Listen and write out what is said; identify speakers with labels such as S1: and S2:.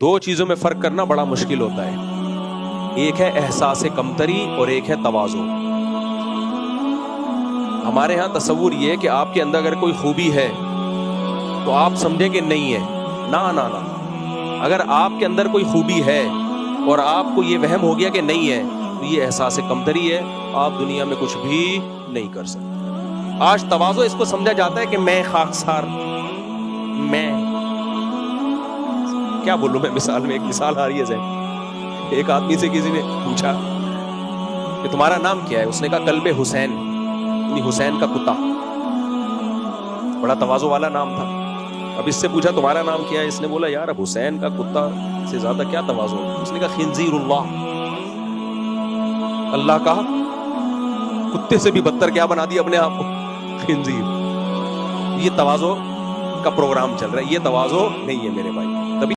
S1: दो चीजों में फर्क करना बड़ा मुश्किल होता है। एक है एहसास कमतरी और एक है तवाज़ु। हमारे यहाँ तसव्वुर ये है कि आपके अंदर अगर कोई खूबी है तो आप समझें कि नहीं है। ना ना ना, अगर आपके अंदर कोई खूबी है और आपको ये वहम हो गया कि नहीं है तो ये एहसास कमतरी है, आप दुनिया में कुछ भी नहीं कर सकते। आज तवाज़ु इसको समझा जाता है कि मैं खाकसार, मैं क्या बोलूं। मैं मिसाल में एक मिसाल आ रही है ज़हन। एक आदमी से किसी ने पूछा कि तुम्हारा नाम क्या है, उसने कहा कल्बे हुसैन, यानी हुसैन का कुत्ता। बड़ा तवाज़ु वाला नाम था। अब इससे पूछा तुम्हारा नाम क्या है, इसने बोला यार अब हुसैन का कुत्ता से ज्यादा क्या तवाज़ु। उसने कहा खिंजीरुल्लाह, अल्लाह का कुत्ते से भी बदतर क्या बना दिया अपने आप को, खिंजीर। ये तवाज़ु का प्रोग्राम चल रहा है, ये तवाज़ु नहीं है मेरे भाई।